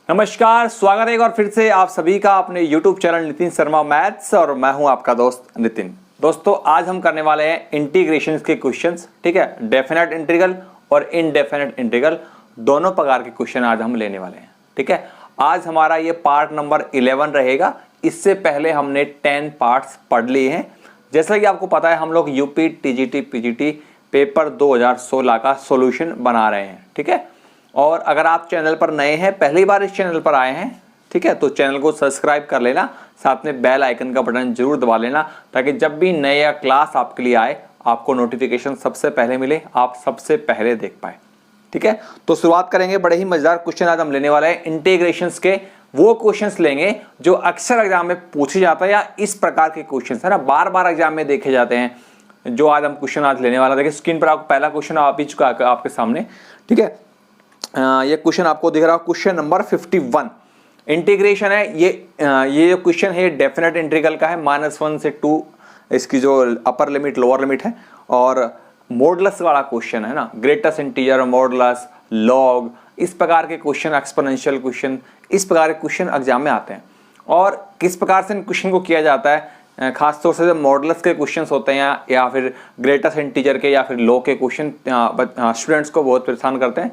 नमस्कार, स्वागत है एक बार फिर से आप सभी का अपने YouTube channel Nitin Sharma maths और मैं हूं आपका दोस्त नितिन। दोस्तों आज हम करने वाले हैं इंटीग्रेशन के क्वेश्चंस, ठीक है। डेफिनेट इंटीग्रल और इनडेफिनेट इंटीग्रल दोनों प्रकार के क्वेश्चन आज हम लेने वाले हैं, ठीक है। आज हमारा ये पार्ट नंबर 11 रहेगा। इससे पहले हमने 10 पार्ट्स पढ़ लिए हैं। जैसा कि आपको पता है हम लोग यूपी टीजीटी पीजीटी पेपर 2016 का सॉल्यूशन बना रहे हैं, ठीक है। और अगर आप चैनल पर नए हैं, पहली बार इस चैनल पर आए हैं, ठीक है, तो चैनल को सब्सक्राइब कर लेना, साथ में बेल आइकन का बटन जरूर दबा लेना ताकि जब भी नया क्लास आपके लिए आए आपको नोटिफिकेशन सबसे पहले मिले, आप सबसे पहले देख पाए, ठीक है। तो शुरुआत करेंगे। बड़े ही मजेदार क्वेश्चन आज हम लेने वाले हैं इंटीग्रेशंस के। वो क्वेश्चंस लेंगे जो अक्सर एग्जाम में पूछे जाता है या इस प्रकार के क्वेश्चंस है ना, बार बार एग्जाम में देखे जाते हैं। जो आज हम क्वेश्चन आज लेने वाला, देखिए स्क्रीन पर आपको पहला क्वेश्चन आ भी चुका है आपके सामने, ठीक है। ये क्वेश्चन आपको दिख रहा है, क्वेश्चन नंबर 51 इंटीग्रेशन है। ये जो क्वेश्चन है डेफिनेट इंटीग्रल का है, -1 से 2 इसकी जो अपर लिमिट लोअर लिमिट है, और मॉडुलस वाला क्वेश्चन है ना, ग्रेटेस्ट इंटीजर, मॉडुलस, लॉग, इस प्रकार के क्वेश्चन, एक्सपोनेंशियल क्वेश्चन, इस प्रकार के क्वेश्चन एग्जाम में आते हैं। और किस प्रकार से इन क्वेश्चन को किया जाता है, खासतौर से जब मॉडुलस के क्वेश्चन होते हैं या फिर ग्रेटेस्ट इंटीजर के या फिर लॉग के क्वेश्चन स्टूडेंट्स को बहुत परेशान करते हैं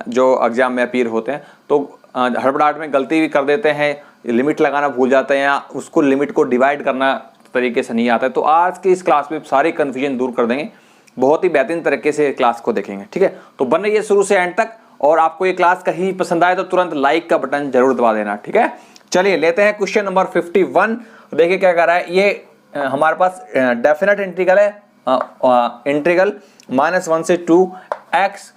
जो एग्जाम में अपीयर होते हैं। तो हड़बड़ाहट में गलती भी कर देते हैं, लिमिट लगाना भूल जाते हैं या उसको लिमिट को डिवाइड करना तरीके से नहीं आता है। तो आज की इस क्लास में सारी कन्फ्यूजन दूर कर देंगे, बहुत ही बेहतरीन तरीके से क्लास को देखेंगे, ठीक है। तो बन रही है शुरू से एंड तक, और आपको ये क्लास कहीं पसंद आए तो तुरंत लाइक का बटन जरूर दबा देना, ठीक है। चलिए लेते हैं क्वेश्चन नंबर 51। देखिए क्या कर रहा है ये, हमारे पास डेफिनेट इंटीग्रल है, इंटीग्रल -1 से 2 x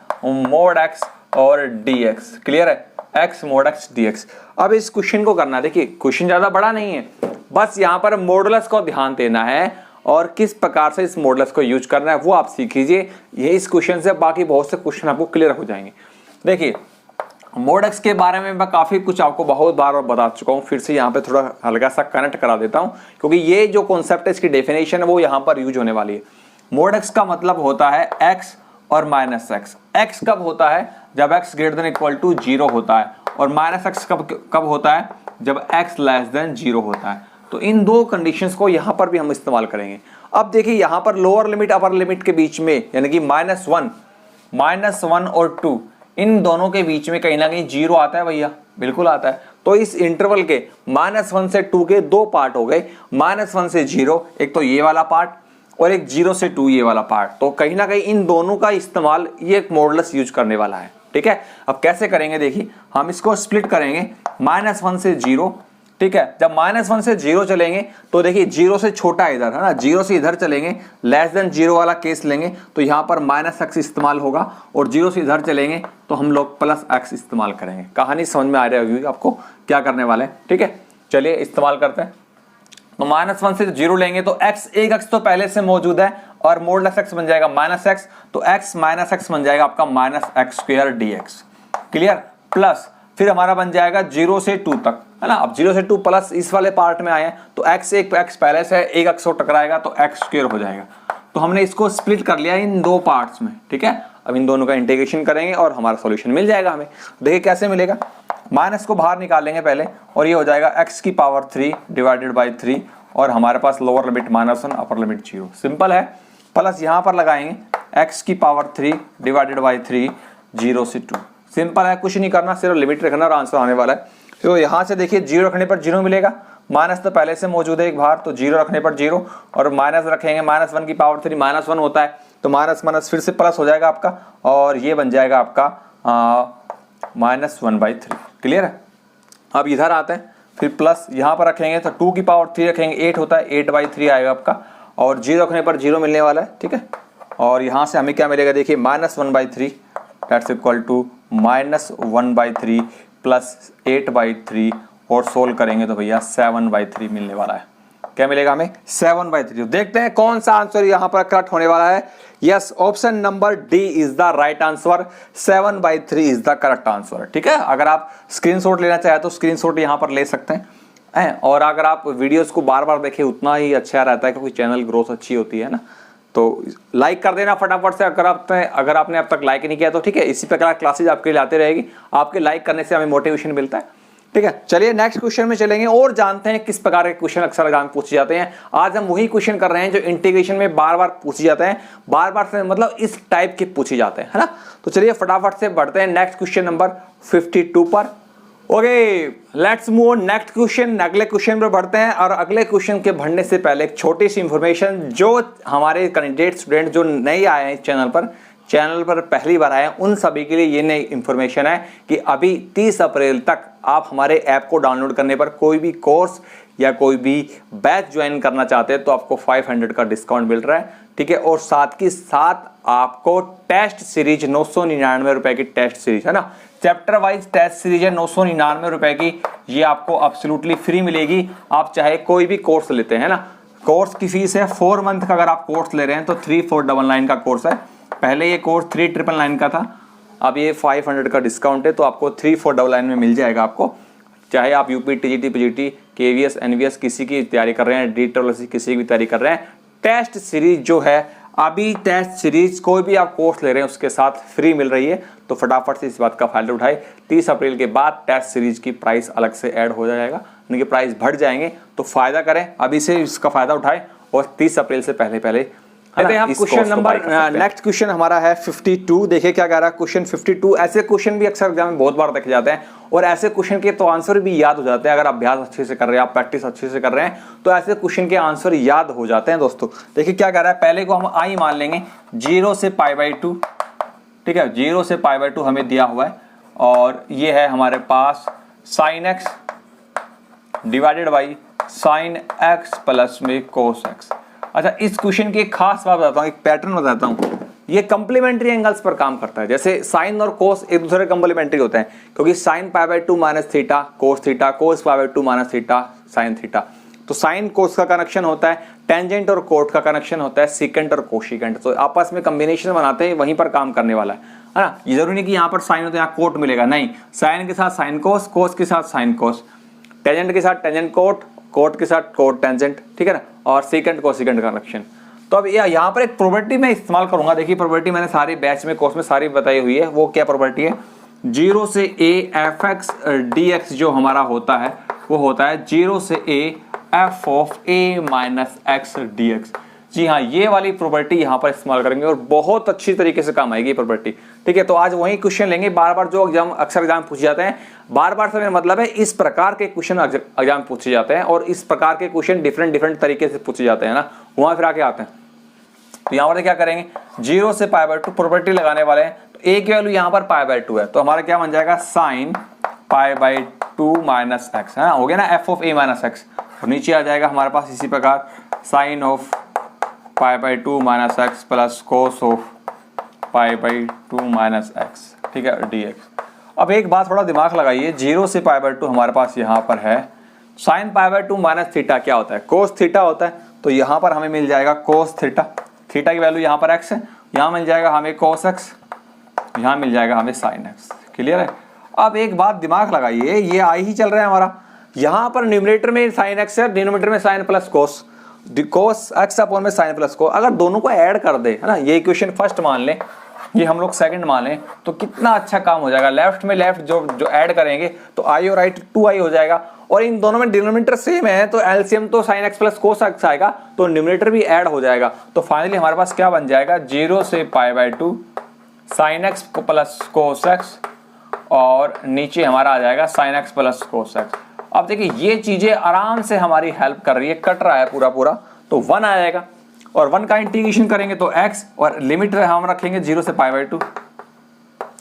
mod x और dx, क्लियर है, x mod x dx। अब इस क्वेश्चन को करना, देखिए क्वेश्चन ज्यादा बड़ा नहीं है, बस यहाँ पर मॉडुलस को ध्यान देना है और किस प्रकार से इस मॉडुलस को यूज करना है वो आप सीख लीजिए। ये इस क्वेश्चन से बाकी बहुत से क्वेश्चन आपको क्लियर हो जाएंगे। देखिए mod x के बारे में मैं काफी कुछ आपको बहुत बार बता चुका हूँ, फिर से यहाँ पे थोड़ा हल्का सा कनेक्ट करा देता हूँ, क्योंकि ये जो कॉन्सेप्ट है इसकी डेफिनेशन है वो यहाँ पर यूज होने वाली है। mod x का मतलब होता है x और -x। x कब होता है, जब x greater than equal to 0 होता है, और -x कब होता है, जब x लेस देन 0 होता है। तो इन दो कंडीशंस को यहाँ पर भी हम इस्तेमाल करेंगे। अब देखिए यहाँ पर लोअर लिमिट अपर लिमिट के बीच में, यानी कि -1 और 2, इन दोनों के बीच में कहीं ना कहीं 0 आता है भैया, बिल्कुल आता है। तो इस इंटरवल के -1 से 2 के दो पार्ट हो गए, -1 से 0, एक तो ये वाला पार्ट और एक 0 से 2 ये वाला पार्ट। तो कहीं ना कहीं इन दोनों का इस्तेमाल ये एक मॉडुलस यूज करने वाला है, ठीक है। अब कैसे करेंगे, देखिए हम इसको स्प्लिट करेंगे, -1 से 0, ठीक है। जब -1 से 0 चलेंगे तो देखिए 0 से छोटा इधर है ना, 0 से इधर चलेंगे, लेस देन 0 वाला केस लेंगे तो यहाँ पर -x इस्तेमाल होगा, और 0 से इधर चलेंगे तो हम लोग +x इस्तेमाल करेंगे। कहानी समझ में आ रही होगी आपको क्या करने वाले हैं, ठीक है। चलिए इस्तेमाल करते हैं। तो -1 से 0 लेंगे तो x, एक x तो पहले से मौजूद है और मोड x बन जाएगा -x, तो x -x बन जाएगा आपका -x² dx, क्लियर। प्लस फिर हमारा बन जाएगा 0 से 2 तक, है ना। अब 0 से 2 प्लस इस वाले पार्ट में आए हैं तो x, एक x पहले से है, एक x को टकराएगा तो x² हो जाएगा। तो हमने इसको स्प्लिट कर लिया इन दो पार्ट्स में, ठीक है। अब इन दोनों का इंटीग्रेशन करेंगे और हमारा सॉल्यूशन मिल जाएगा हमें। देखिए कैसे मिलेगा, माइनस को बाहर निकालेंगे पहले और ये हो जाएगा x³ डिवाइडेड बाई 3, और हमारे पास lower limit -1 upper limit 0, simple है। प्लस यहाँ पर लगाएंगे x³ डिवाइडेड बाई 3 0 से 2, सिंपल है, कुछ नहीं करना, सिर्फ लिमिट रखना और आंसर आने वाला है। तो यहाँ से देखिए 0 रखने पर 0 मिलेगा, माइनस तो पहले से मौजूद है एक बाहर, तो 0 रखने पर 0, और माइनस रखेंगे -1³ -1 होता है, तो माइनस फिर से प्लस हो जाएगा आपका, और ये बन जाएगा आपका -1/3, क्लियर है। अब इधर आते हैं, फिर प्लस यहाँ पर रखेंगे तो 2³ रखेंगे, 8 होता है, 8/3 आएगा आपका, और 0 रखने पर 0 मिलने वाला है, ठीक है। और यहाँ से हमें क्या मिलेगा, देखिए -1/3 दैट्स इक्वल टू -1/3 प्लस 8/3, और सोल्व करेंगे तो भैया 7/3 मिलने वाला है। क्या मिलेगा हमें, 7/3। देखते हैं कौन सा आंसर यहाँ पर करेक्ट होने वाला है। Yes, option number D is the right answer, 7/3 is the correct answer, ठीक है। अगर आप स्क्रीनशॉट लेना चाहे तो स्क्रीनशॉट यहाँ पर ले सकते हैं, और अगर आप वीडियोस को बार बार देखें उतना ही अच्छा रहता है, क्योंकि चैनल ग्रोथ अच्छी होती है ना। तो लाइक कर देना फटाफट से, अगर आपने अब तक लाइक नहीं किया तो ठीक है, इसी प्रकार क्लासेज आपके लिए आती रहेगी, आपके लाइक करने से हमें मोटिवेशन मिलता है। ठीक है, चलिए नेक्स्ट क्वेश्चन में चलेंगे और जानते हैं किस प्रकार के क्वेश्चन अक्सर एग्जाम पूछे जाते हैं। आज हम वही क्वेश्चन कर रहे हैं जो इंटीग्रेशन में बार बार पूछे जाते हैं, बार बार से मतलब इस टाइप के पूछे जाते हैं, है ना। तो चलिए फटाफट से बढ़ते हैं नेक्स्ट क्वेश्चन नंबर 52 पर। Okay, let's move on next question. अगले क्वेश्चन पर बढ़ते हैं, और अगले क्वेश्चन के बढ़ने से पहले एक छोटी सी इंफॉर्मेशन, जो हमारे कैंडिडेट स्टूडेंट जो नए आए हैं चैनल पर पहली बार आए हैं, उन सभी के लिए ये नई इंफॉर्मेशन है कि अभी 30 अप्रैल तक आप हमारे ऐप को डाउनलोड करने पर कोई भी कोर्स या कोई भी बैच ज्वाइन करना चाहते हैं तो आपको 500 का डिस्काउंट मिल रहा है। ठीक है, और साथ ही साथ आपको टेस्ट सीरीज 999 रुपए की टेस्ट सीरीज है ना, चैप्टर वाइज टेस्ट सीरीज है 999 रुपए की, ये आपको एब्सोल्युटली फ्री मिलेगी। आप चाहे कोई भी कोर्स लेते हैं ना, कोर्स की फीस है 4 मंथ का, अगर आप कोर्स ले रहे हैं तो 3499 का कोर्स है। पहले ये कोर्स 3999 का था, अब ये 500 का डिस्काउंट है, तो आपको 3499 में मिल जाएगा आपको। चाहे आप UP, TGT, PGT, KVS, NVS किसी की तैयारी कर रहे हैं, डीटी किसी की भी तैयारी कर रहे हैं, टेस्ट सीरीज जो है अभी टेस्ट सीरीज कोई भी आप कोर्स ले रहे हैं उसके साथ फ्री मिल रही है। तो फटाफट से इस बात का फायदा उठाए। 30 अप्रैल के बाद टेस्ट सीरीज की प्राइस अलग से ऐड हो जाएगा, यानी कि प्राइस बढ़ जाएंगे, तो फायदा करें, अभी से इसका फायदा उठाएं और 30 अप्रैल से पहले क्वेश्चन नंबर नेक्स्ट क्वेश्चन हमारा है 52। देखिए क्या कह रहा है क्वेश्चन 52। ऐसे क्वेश्चन भी अक्सर एग्जाम में बहुत बार देखे जाते हैं और ऐसे क्वेश्चन के तो आंसर भी याद हो जाते हैं। अगर अभ्यास अच्छे से कर रहे हैं, आप प्रैक्टिस अच्छे से कर रहे हैं, तो ऐसे क्वेश्चन के आंसर याद हो जाते हैं दोस्तों। देखिए क्या कह रहा है, पहले को हम आई मान लेंगे 0 से π/2। ठीक है, 0 से π/2 हमें दिया हुआ है, और ये है हमारे पास sin x divided by sin x plus में cos x। अच्छा, इस क्वेश्चन की एक खास बात बताता हूँ, एक पैटर्न बताता हूँ। ये कंप्लीमेंट्री एंगल्स पर काम करता है, जैसे साइन और कोस एक दूसरे कंप्लीमेंट्री होते हैं, क्योंकि sine π/2 minus theta cos theta, cos π/2 minus theta sine theta. तो साइन कोस का कनेक्शन होता है, टेंजेंट और कोट का कनेक्शन होता है सिकेंट और कोशिकेंट। तो आपस में कॉम्बिनेशन बनाते हैं, वहीं पर काम करने वाला है ना। ये जरूरी नहीं कि यहाँ पर साइन हो तो यहाँ कोट मिलेगा, नहीं, साइन के साथ साइन कोस, कोस के साथ साइन कोस, टेंजेंट के साथ टेंजेंट कोट, कोट के साथ कोट टेंजेंट, ठीक है ना, और सेकंड कोसिकेंट कनेक्शन। तो अब यहाँ पर एक प्रॉपर्टी मैं इस्तेमाल करूंगा। देखिए प्रॉपर्टी मैंने सारी बैच में कोर्स में सारी बताई हुई है। वो क्या प्रॉपर्टी है, 0 से a fx dx जो हमारा होता है वो होता है 0 से a f of a minus x dx। जी हाँ, ये वाली प्रॉपर्टी यहाँ पर इस्तेमाल करेंगे और बहुत अच्छी तरीके से काम आएगी प्रॉपर्टी। ठीक है, तो आज वही क्वेश्चन लेंगे, बार बार जो एग्जाम अक्सर एग्जाम पूछे जाते हैं, बार बार से मेरा मतलब है इस प्रकार के क्वेश्चन एग्जाम पूछे जाते हैं, और इस प्रकार के क्वेश्चन डिफरेंट तरीके से पूछे जाते हैं ना, वहां फिर आके आते हैं। तो यहाँ पर क्या करेंगे, 0 से π/2 प्रॉपर्टी लगाने वाले हैं। तो a की वैल्यू यहाँ पर π/2 है, तो हमारा क्या बन जाएगा, साइन π/2 माइनस एक्स, है ना, हो गया ना, f of a minus x. और नीचे आ जाएगा हमारे पास इसी प्रकार sine of π/2 minus x plus cos of π/2 minus x, ठीक है, dx। अब एक बात थोड़ा दिमाग लगाइए, 0 से π/2 हमारे पास यहाँ पर है, साइन π/2 माइनस थीटा क्या होता है, कोस थीटा होता है। तो यहाँ पर हमें मिल जाएगा कोस थीटा, थीटा की वैल्यू यहाँ पर x है, यहाँ मिल जाएगा हमें कोस x, यहाँ मिल जाएगा हमें साइन x। क्लियर है। अब एक बात दिमाग लगाइए, ये आई ही चल रहा है हमारा, यहाँ पर न्यूमरेटर में साइन x है, डिनोमिनेटर में साइन प्लस कोस, कोस x अपॉन में साइन प्लस कोस। अगर दोनों को ऐड कर दे, है ना, ये इक्वेशन फर्स्ट मान लें, ये हम लोग सेकंड मान लें, तो कितना अच्छा काम हो जाएगा। लेफ्ट में लेफ्ट जो ऐड करेंगे तो आई और राइट 2i हो जाएगा, और इन दोनों में डिनोमिनेटर सेम है तो एलसीएम तो sin x plus cos x आएगा, तो न्यूमरेटर भी ऐड हो जाएगा। तो फाइनली हमारे पास क्या बन जाएगा, 0 से π/2 sin x plus cos x, और नीचे हमारा आ जाएगा sin x plus cos x। अब देखिए ये चीजें आराम से हमारी हेल्प कर रही है, कट रहा है पूरा, तो 1 आ जाएगा, और 1 का इंटीग्रेशन करेंगे तो x, और लिमिट हम रखेंगे 0 से π/2,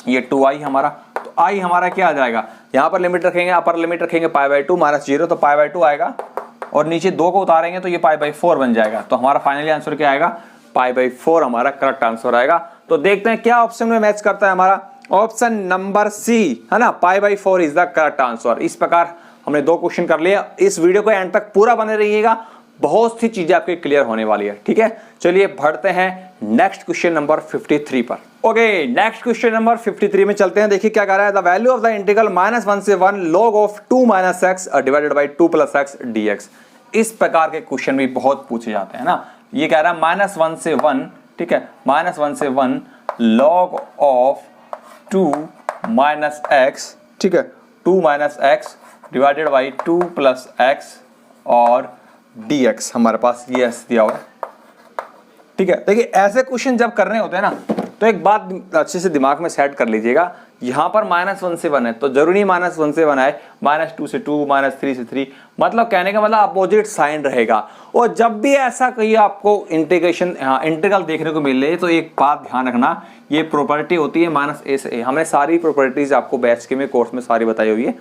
ये 2i हमारा, तो i हमारा क्या आ जाएगा, यहाँ पर लिमिट रखेंगे, अपर लिमिट रखेंगे π/2 माइनस 0, तो π/2 आएगा, और नीचे 2 को उतारेंगे तो ये π/4 बन जाएगा। तो हमारा फाइनली आंसर क्या आएगा, π/4 हमारा करेक्ट आंसर आएगा। तो देखते हैं क्या ऑप्शन में मैच करता है हमारा, ऑप्शन नंबर सी, है ना, π/4 इज द करेक्ट आंसर। इस प्रकार हमने 2 क्वेश्चन कर लिए। इस वीडियो को एंड तक पूरा बने रहिएगा, बहुत सी चीजें आपकी क्लियर होने वाली है। ठीक है, चलिए बढ़ते हैं नेक्स्ट क्वेश्चन नंबर 53 पर। ओके, नेक्स्ट क्वेश्चन नंबर 53 में चलते हैं। देखिए क्या कह रहा है, the value of the integral -1 से 1 log of 2 minus x divided by 2 plus x dx। इस प्रकार के क्वेश्चन भी बहुत पूछे जाते हैं ना, ये कह रहा है -1 से 1, ठीक है, -1 से 1 log ऑफ 2 माइनस एक्स, ठीक है, 2 minus x divided by 2 plus x और dx हमारे पास ये दिया हुआ है, ठीक है। देखिए ऐसे क्वेश्चन जब करने होते हैं ना, तो एक बात अच्छे से दिमाग में सेट कर लीजिएगा, यहां पर -1 से 1 है तो जरूरी -1 से 1 आए, -2 से 2, -3 से 3, मतलब कहने का मतलब अपोजिट साइन रहेगा। और जब भी ऐसा कहीं आपको इंटीग्रेशन इंटीग्रल देखने को मिले तो एक बात ध्यान रखना, ये प्रॉपर्टी होती है -a से a। हमने सारी प्रॉपर्टीज आपको बैच के में कोर्स में सारी बताई हुई है,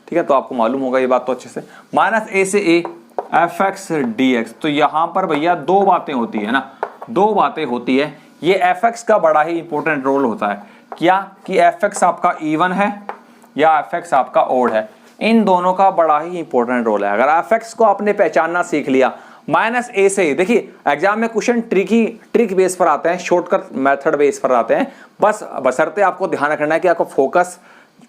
ठीक है, तो आपको मालूम होगा ये बात तो अच्छे से। -a से a fx dx, तो यहां पर भैया दो बातें होती है ना, दो बातें होती है। ये fx का बड़ा ही इंपॉर्टेंट रोल होता है, क्या कि fx आपका इवन है या fx आपका ओड है, इन दोनों का बड़ा ही इंपॉर्टेंट रोल है। अगर fx को आपने पहचानना सीख लिया -a से, देखिए एग्जाम में क्वेश्चन ट्रिक बेस पर आते हैं, शॉर्टकट मेथड बेस पर आते हैं, बस बशर्ते आपको ध्यान रखना है कि आपको फोकस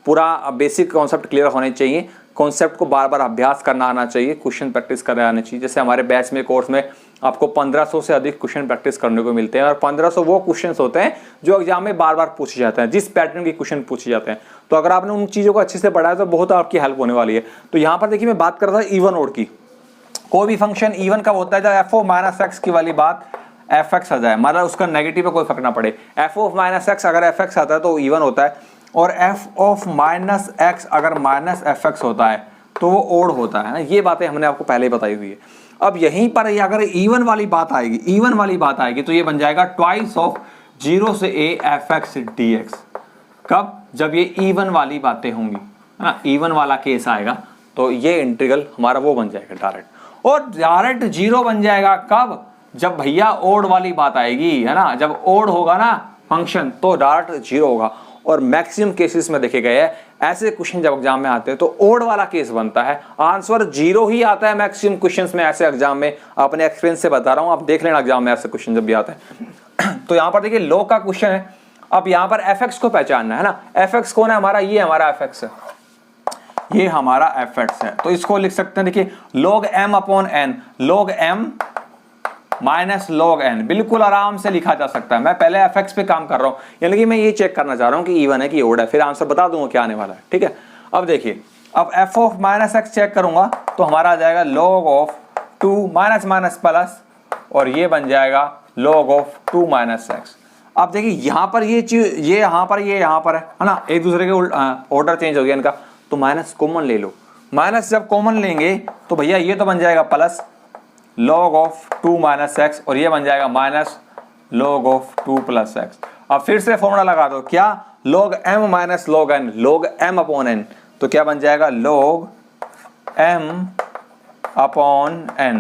पूरा बेसिक कॉन्सेप्ट क्लियर होने चाहिए, कॉन्सेप्ट को बार बार अभ्यास करना आना चाहिए, क्वेश्चन प्रैक्टिस करने आना चाहिए। जैसे हमारे बैच में कोर्स में आपको 1500 से अधिक क्वेश्चन प्रैक्टिस करने को मिलते हैं, और 1500 वो क्वेश्चंस होते हैं जो एग्जाम में बार बार पूछे जाते हैं, जिस पैटर्न के क्वेश्चन पूछे जाते हैं। तो अगर आपने उन चीज़ों को अच्छे से पढ़ा है तो बहुत आपकी हेल्प होने वाली है। तो यहाँ पर देखिए मैं बात कर रहा था इवन ओड की, कोई भी फंक्शन इवन कब होता है जब एफ ऑफ माइनस एक्स की वाली बात एफ एक्स आ जाए, मतलब उसका नेगेटिव पे कोई फर्क ना पड़े। एफ ऑफ माइनस एक्स अगर एफ एक्स आता है तो इवन होता है, और एफ ऑफ माइनस एक्स अगर माइनस एफ एक्स होता है तो वो ओड होता है ना। ये बातें हमने आपको पहले ही बताई हुई है। अब यहीं पर अगर इवन वाली बात आएगी, इवन वाली बात आएगी तो ये बन जाएगा ट्वाइस ऑफ 0 से a F x D x. कब? जब ये इवन वाली बातें होंगी, है ना, इवन वाला केस आएगा तो ये इंटीग्रल हमारा वो बन जाएगा डायरेक्ट, और डायरेक्ट 0 बन जाएगा कब? जब भैया ओड वाली बात आएगी, है ना, जब ओड होगा ना फंक्शन तो डायरेक्ट 0 होगा। और मैक्सिमम केसेस में देखे गए हैं ऐसे क्वेश्चन जब एग्जाम में आते हैं तो ओड वाला केस बनता है, आंसर 0 ही आता है मैक्सिमम क्वेश्चंस में ऐसे एग्जाम में। अपने एक्सपीरियंस से बता रहा हूं, आप देख लेना एग्जाम में ऐसे क्वेश्चन जब भी आते हैं। तो यहां पर देखिए लॉग का क्वेश्चन है, अब यहां पर एफ एक्स को पहचानना है ना। एफ एक्स कौन है हमारा? ये हमारा एफ एक्स है, ये हमारा एफ एक्स है। तो इसको लिख सकते हैं, देखिए log m upon n, log m minus log n, बिल्कुल आराम से लिखा जा सकता है। मैं पहले एफ एक्स पे काम कर रहा हूं, यानी कि मैं ये चेक करना चाह रहा हूं कि इवन है कि ओड है, फिर आंसर बता दूंगा क्या आने वाला है, ठीक है। अब देखिए, अब F of minus X check करूंगा तो हमारा आ जाएगा log of 2 minus minus plus, और ये बन जाएगा log ऑफ 2 माइनस एक्स। अब देखिए यहां पर ये चीज, ये यहां पर, ये यहां पर है ना, एक दूसरे के ऑर्डर चेंज हो गया इनका, तो माइनस कॉमन ले लो। माइनस जब कॉमन लेंगे तो भैया ये तो बन जाएगा plus log of 2 minus x, और ये बन जाएगा minus log of 2 plus x. अब फिर से फॉर्मूला लगा दो, क्या? log m minus log n, log m upon n, तो क्या बन जाएगा? log m upon n।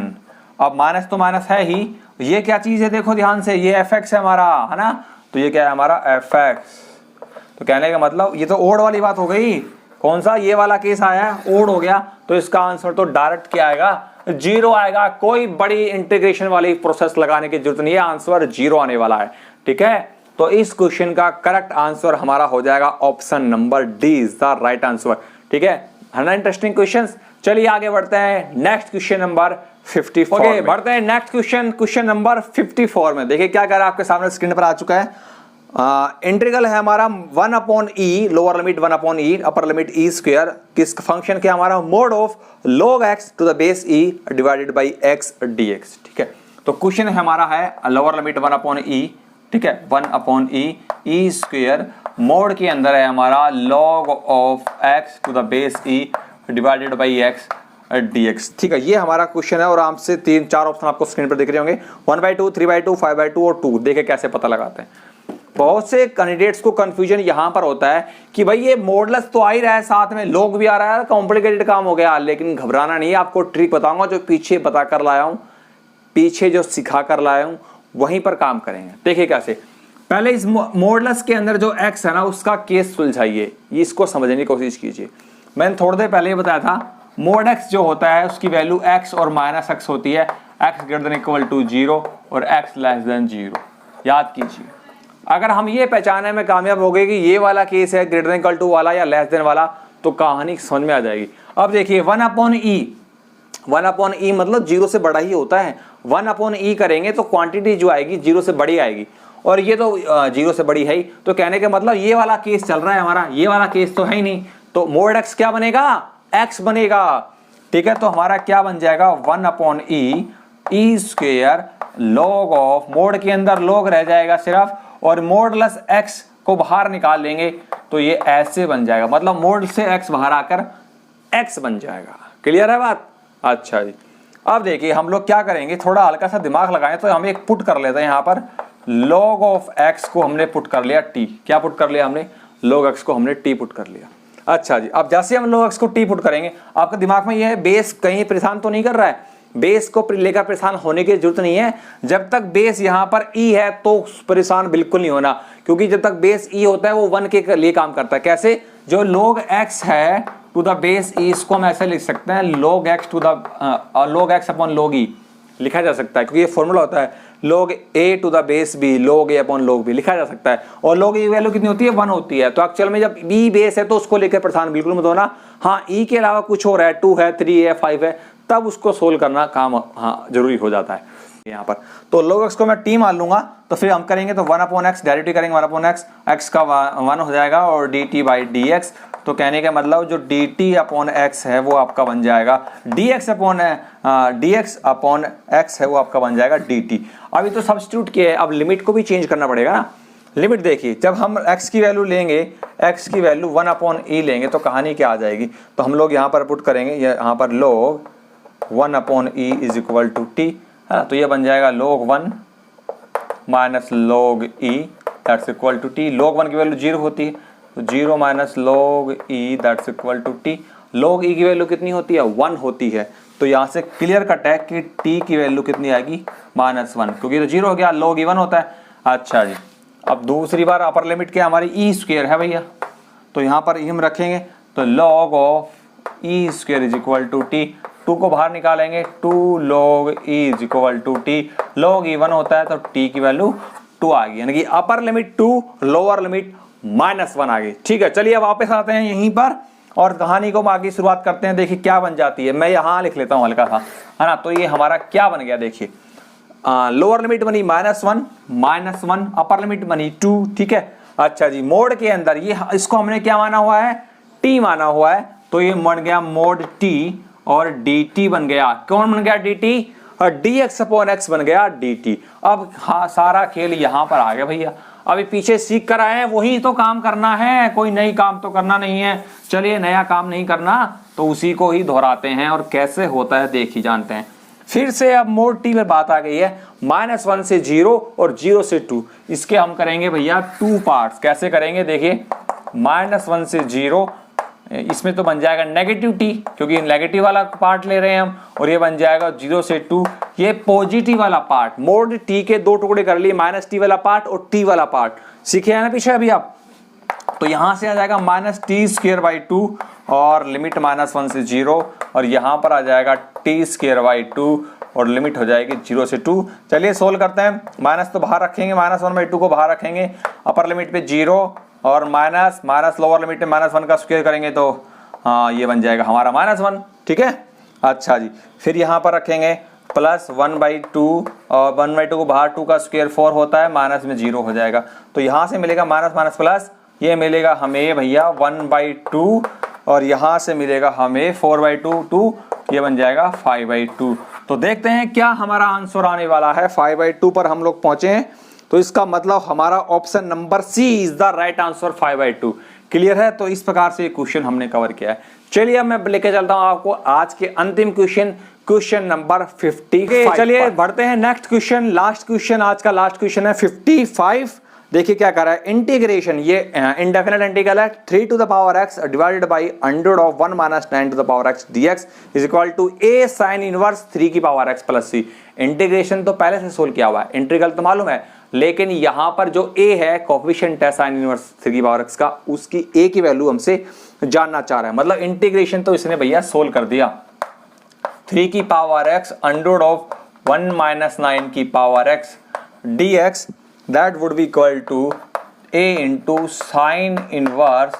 अब माइनस तो माइनस है ही, ये क्या चीज है देखो ध्यान से, ये एफ एक्स है हमारा, है ना, तो ये क्या है हमारा एफ एक्स। तो कहने का मतलब ये तो ओड वाली बात हो गई, कौन सा? ये वाला केस आया, ओड हो गया, तो इसका आंसर तो डायरेक्ट क्या आएगा? 0 आएगा। कोई बड़ी इंटीग्रेशन वाली प्रोसेस लगाने की जरूरत नहीं है, आंसर 0 आने वाला है, ठीक है। तो इस क्वेश्चन का करेक्ट आंसर हमारा हो जाएगा option number D is the right answer, ठीक है। है ना इंटरेस्टिंग क्वेश्चन। चलिए आगे बढ़ते हैं नेक्स्ट क्वेश्चन नंबर 54। ओके, बढ़ते हैं नेक्स्ट क्वेश्चन, क्वेश्चन नंबर 54 में। देखिए क्या कह रहा है, आपके सामने स्क्रीन पर आ चुका है। इंटीग्रल है हमारा 1 upon E, lower limit 1 upon E, upper limit E square, किस फंक्शन के हमारा mod of log x to the base e divided by x dx, ठीक है। तो क्वेश्चन हमारा है लोअर लिमिट 1 अपॉन ई, ठीक है, 1 अपॉन ई स्क्वायर, मोड के अंदर है हमारा log of x to the base e divided by x dx, ठीक है। ये हमारा क्वेश्चन है, और आराम से 3-4 ऑप्शन आपको स्क्रीन पर दिख रहे होंगे, 1/2, 3/2, 5/2 और 2। देखे कैसे पता लगाते हैं। बहुत से कैंडिडेट्स को कंफ्यूजन यहां पर होता है कि भाई ये मॉडुलस तो आ ही रहा है, साथ में लोग भी आ रहा है, कॉम्प्लिकेटेड काम हो गया। लेकिन घबराना नहीं है, आपको ट्रिक बताऊंगा जो पीछे बता कर लाया हूं, पीछे जो सिखा कर लाया हूं वहीं पर काम करेंगे। देखिए कैसे, पहले इस मॉडुलस के अंदर जो x है ना उसका केस सुलझाइए, इसको समझने की कोशिश कीजिए। मैंने थोड़ी देर पहले बताया था मोड x जो होता है उसकी वैल्यू x और माइनस x होती है, x greater than equal to 0 और x लेस देन 0। याद कीजिए, अगर हम ये पहचानने में कामयाब हो गए कि ये वाला केस है ग्रेटर देन इक्वल टू वाला या लेस देन वाला, तो कहानी समझ में आ जाएगी। अब देखिए 1 अपॉन ई, 1 अपॉन ई मतलब 0 से बड़ा ही होता है। 1 अपॉन ई करेंगे तो क्वांटिटी जो आएगी 0 से बड़ी आएगी, और ये तो 0 से बड़ी है ही। तो कहने का मतलब ये वाला केस चल रहा है हमारा, ये वाला केस तो है ही नहीं। तो मोड x क्या बनेगा, x बनेगा। ठीक है, तो हमारा क्या बन जाएगा 1 upon E square log of, mode के अंदर लॉग रह जाएगा सिर्फ, और मोडलेस x को बाहर निकाल लेंगे तो ये ऐसे बन जाएगा, मतलब मोड से x बाहर आकर x बन जाएगा। क्लियर है बात? अच्छा जी, अब देखिए हम लोग क्या करेंगे, थोड़ा हल्का सा दिमाग लगाएं तो हम एक पुट कर लेते हैं यहाँ पर। log ऑफ x को हमने पुट कर लिया t, क्या पुट कर लिया हमने, log x को हमने t पुट कर लिया। अच्छा जी, अब जैसे हम log x को t पुट करेंगे, आपके दिमाग में ये है बेस कहीं परेशान तो नहीं कर रहा है, बेस को लेकर परेशान होने की जरूरत नहीं है। जब तक बेस यहाँ पर e है तो परेशान बिल्कुल नहीं होना, क्योंकि जब तक बेस e होता है वो 1 के लिए काम करता है। कैसे, जो log x है टू द बेस e, इसको हम ऐसे लिख सकते हैं log x to the log x upon log e लिखा जा सकता है, क्योंकि ये फॉर्मूला होता है log a to the base b log a upon log b लिखा जा सकता है। और log a वैल्यू कितनी होती है, 1 होती है। तो एक्चुअल में जब b बेस है तो उसको लेकर परेशान बिल्कुल मत होना। हाँ, e के अलावा कुछ हो रहा है, 2 है, 3 है, 5 है, तब उसको सोल्व करना काम हाँ जरूरी हो जाता है यहाँ पर। तो log x को मैं t मान लूंगा, तो फिर हम करेंगे तो 1 अपॉन x डायरेक्टली करेंगे, 1 अपॉन x का 1 हो जाएगा और dt बाई dx। तो कहने का मतलब जो dt अपॉन x है वो आपका बन जाएगा dx अपॉन x है वो आपका बन जाएगा dt। अभी तो सब्स्टिट्यूट किया है, अब लिमिट को भी चेंज करना पड़ेगा ना। लिमिट देखिए, जब हम x की वैल्यू लेंगे, x की वैल्यू 1 अपॉन e लेंगे तो कहानी क्या आ जाएगी, तो हम लोग यहाँ पर पुट करेंगे, यहाँ पर log 1 upon e is equal to t है, तो ये बन जाएगा log 1 minus log e that's equal to t। log 1 की वैल्यू 0 होती है, तो 0 minus log e that's equal to t। log e की वैल्यू कितनी होती है, 1 होती है। तो यहाँ से क्लियर कट है कि t की वैल्यू कितनी आएगी, -1, क्योंकि तो 0 हो गया, log e 1 होता है। अच्छा जी, अब दूसरी बार अपर लिमिट क्या हमारी e स्क्वायर है भैया, तो यहाँ पर हम रखेंगे तो log of e square is equal to t। 2 को बाहर निकालेंगे, 2 log e is equal to t। log e 1 होता है तो t की वैल्यू 2 आ गई, यानी कि अपर लिमिट 2, लोअर लिमिट -1 आ गई। ठीक है, चलिए अब वापस आते हैं यहीं पर और कहानी को आगे शुरुआत करते हैं। देखिए क्या बन जाती है, मैं यहाँ लिख लेता हूँ हल्का सा, है ना। तो ये हमारा क्या बन गया, देखिए लोअर लिमिट बनी -1, अपर लिमिट बनी 2। ठीक है, अच्छा जी, मोड के अंदर ये इसको हमने क्या माना हुआ है, t माना हुआ है, तो ये बन गया मोड t और dt बन गया। कौन बन गया dt, और dx अपॉन x बन गया dt। अब हाँ, सारा खेल यहाँ पर आ गया भैया। अभी पीछे सीख कर आए हैं वही तो काम करना है, कोई नई काम तो करना नहीं है। चलिए, नया काम नहीं करना तो उसी को ही दोहराते हैं और कैसे होता है देख ही जानते हैं। फिर से अब मोड टी में बात आ गई है, -1 से 0 और 0 से 2। इसके हम करेंगे भैया 2 पार्ट्स। कैसे करेंगे, देखिए -1 से 0, इसमें तो बन जाएगा नेगेटिव t, क्योंकि नेगेटिव वाला पार्ट ले रहे हैं हम, और ये बन जाएगा 0 से 2 ये पॉजिटिव वाला पार्ट। मोड t के 2 टुकड़े कर लिए, -t वाला पार्ट और t वाला पार्ट, सीखे हैं ना पीछे अभी आप। तो यहां से आ जाएगा -t²/2 और लिमिट -1 से 0, और यहां पर आ जाएगा t²/2 और लिमिट हो जाएगी 0 से 2। चलिए सोल्व करते हैं। माइनस तो बाहर रखेंगे, -1/2 को बाहर रखेंगे, अपर लिमिट पे 0 और माइनस लोअर लिमिट में -1 का स्क्वायर करेंगे तो हाँ ये बन जाएगा हमारा -1। ठीक है, अच्छा जी, फिर यहाँ पर रखेंगे +1/2 और 1/2 को बाहर 2 का स्क्वायर 4 होता है, माइनस में 0 हो जाएगा। तो यहाँ से मिलेगा माइनस प्लस, ये मिलेगा हमें भैया 1/2 और यहाँ से मिलेगा हमें 4/2, 2 ये बन जाएगा 5/2। तो देखते हैं क्या हमारा आंसर आने वाला है। 5/2 पर हम लोग पहुंचे हैं, तो इसका मतलब हमारा option number C is the right answer, 5/2। Clear है, तो इस प्रकार से क्वेश्चन हमने कवर किया है। चलिए अब मैं लेके चलता हूं आपको आज के अंतिम क्वेश्चन नंबर 55। चलिए बढ़ते हैं नेक्स्ट क्वेश्चन, लास्ट क्वेश्चन, आज का लास्ट क्वेश्चन है 55। देखिए क्या कर रहा है, इंटीग्रेशन, ये इंडेफिनेट इंटीग्रल है, 3 to the power x divided by under of 1 minus 9 to the power x dx is equal to a sine inverse 3 की power x plus c। Integration तो पहले से सोल्व किया हुआ है, इंटीग्रल तो मालूम है, लेकिन यहां पर जो a है कोफिशिएंट है साइन इनवर्स 3 की पावर x का, उसकी a की वैल्यू हमसे जानना चाह रहा है। मतलब इंटीग्रेशन तो इसने भैया सोल्व कर दिया, 3 की power x under of 1 minus 9 की power x dx that would be equal to a into sin inverse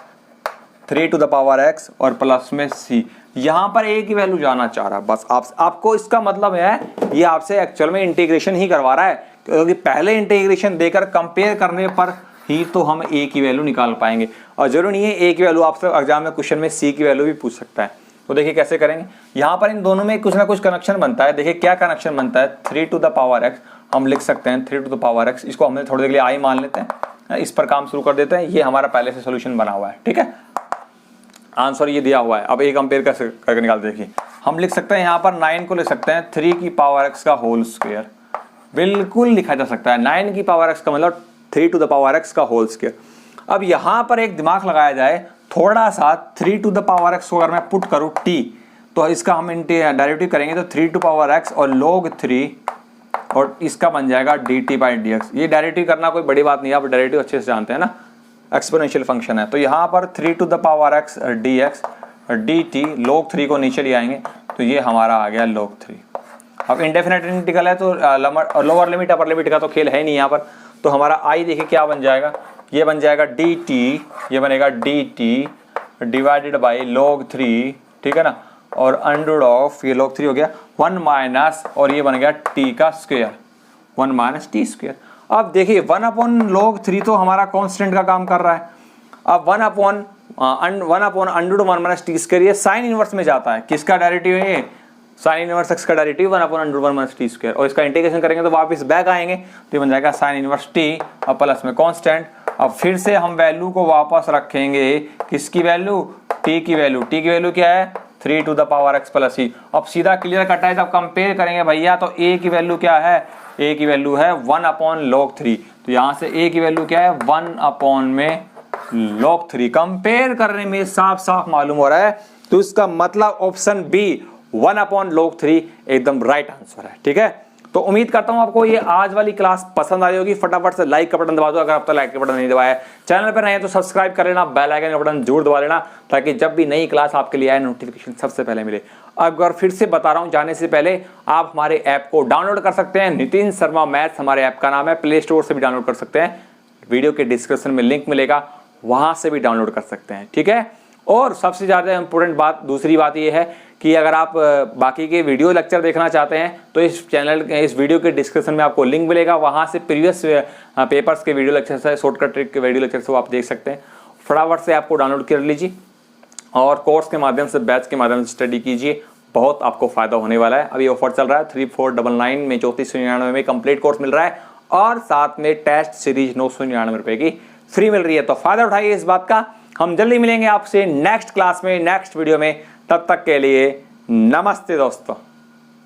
3 to the power x और प्लस में c। यहाँ पर a की वैल्यू जाना चाह रहा है, बस आपको इसका मतलब है ये आपसे एक्चुअल में इंटीग्रेशन ही करवा रहा है, क्योंकि पहले इंटीग्रेशन देकर कंपेयर करने पर ही तो हम a की वैल्यू निकाल पाएंगे। और जरूरी नहीं है a की वैल्यू, आपसे एग्जाम में क्वेश्चन में c की वैल्यू भी पूछ सकता है। तो देखिए कैसे करेंगे, यहाँ पर इन दोनों में कुछ ना कुछ कनेक्शन बनता है। देखिए क्या कनेक्शन बनता है, 3 टू द पावर x हम लिख सकते हैं 3 टू द पावर x, इसको हमने थोड़ी देर के लिए i मान लेते हैं, इस पर काम शुरू कर देते हैं। ये हमारा पहले से सोल्यूशन बना हुआ है, ठीक है, आंसर ये दिया हुआ है। अब एक कंपेयर करके निकाल, देखिए हम लिख सकते हैं यहाँ पर 9 को लिख सकते हैं 3 की पावर x का होल स्क्वायर, बिल्कुल लिखा जा सकता है। 9 की पावर x का मतलब 3 टू द पावर x का होल स्क्वायर। अब यहाँ पर एक दिमाग लगाया जाए थोड़ा सा, 3 टू द पावर x को अगर मैं पुट करूँ t, तो इसका हम डेरिवेटिव करेंगे तो 3 टू पावर x और log 3 और इसका बन जाएगा dt बाई dx। ये डेरिवेटिव करना कोई बड़ी बात नहीं है, आप डेरिवेटिव अच्छे से जानते हैं ना, एक्सपोनेंशियल फंक्शन है। तो यहाँ पर 3 to the power x dx dt, log 3 को नीचे ले आएंगे तो ये हमारा आ गया log 3। अब इंडेफिनेट इंटीग्रल है तो लोअर लिमिट अपर लिमिट का तो खेल है नहीं यहाँ पर। तो हमारा i देखिए क्या बन जाएगा, ये बन जाएगा dt, ये बनेगा dt डिवाइडेड बाई log 3, ठीक है ना, और अंडर ऑफ ये log 3 हो गया 1 माइनस, और ये बन गया t का स्क्वायर, 1 माइनस टी स्क्वायर। अब देखिए 1 अपॉन log 3 तो हमारा कांस्टेंट का काम कर रहा है। अब 1 upon under 1 minus T square, ये साइन इनवर्स में जाता है। किसका डेरिवेटिव है ये, साइन इनवर्स x का derivative 1 upon under 1 minus T square, और इसका इंटीग्रेशन करेंगे तो वापस बैक आएंगे तो ये बन जाएगा साइन इनवर्स t और प्लस में कांस्टेंट। अब फिर से हम वैल्यू को वापस रखेंगे, किसकी वैल्यू, t की वैल्यू। t की वैल्यू क्या है, 3 to the power x plus c। अब सीधा क्लियर कट है, जब कंपेयर करेंगे भैया तो a की वैल्यू क्या है, a की वैल्यू है 1 अपॉन log 3। तो यहाँ से a की वैल्यू क्या है, 1 अपॉन में log 3। कंपेयर करने में साफ साफ मालूम हो रहा है, तो इसका मतलब ऑप्शन बी 1 अपॉन log 3 एकदम राइट आंसर है, ठीक है। तो उम्मीद करता हूं आपको ये आज वाली क्लास पसंद आई होगी। फटाफट से लाइक का बटन दबा दो, अगर अब तक लाइक का बटन नहीं दबाया है, चैनल पर नए हैं तो सब्सक्राइब कर लेना, बेल आइकन का बटन जरूर दबा लेना, ताकि जब भी नई क्लास आपके लिए आए नोटिफिकेशन सबसे पहले मिले। अगर फिर से बता रहा हूं, जाने से पहले आप हमारे ऐप को डाउनलोड कर सकते हैं, नितिन शर्मा मैथ्स हमारे ऐप का नाम है, प्ले स्टोर से भी डाउनलोड कर सकते हैं, वीडियो के डिस्क्रिप्शन में लिंक मिलेगा, वहां से भी डाउनलोड कर सकते हैं, ठीक है। और सबसे ज़्यादा इंपॉर्टेंट बात, दूसरी बात ये है कि अगर आप बाकी के वीडियो लेक्चर देखना चाहते हैं तो इस चैनल, इस वीडियो के डिस्क्रिप्शन में आपको लिंक मिलेगा, वहां से प्रीवियस पेपर्स के वीडियो लेक्चर से, शॉर्टकट ट्रिक के वीडियो लेक्चर से वो आप देख सकते हैं। फटाफट से आपको डाउनलोड कर लीजिए और कोर्स के माध्यम से, बैच के माध्यम से स्टडी कीजिए, बहुत आपको फायदा होने वाला है। अभी ऑफर चल रहा है 3499 में 3499 में कंप्लीट कोर्स मिल रहा है, और साथ में टेस्ट सीरीज 999 रुपए की फ्री मिल रही है। तो फायदा उठाइए इस बात का। हम जल्दी मिलेंगे आपसे नेक्स्ट क्लास में, नेक्स्ट वीडियो में। तब तक के लिए नमस्ते दोस्तों।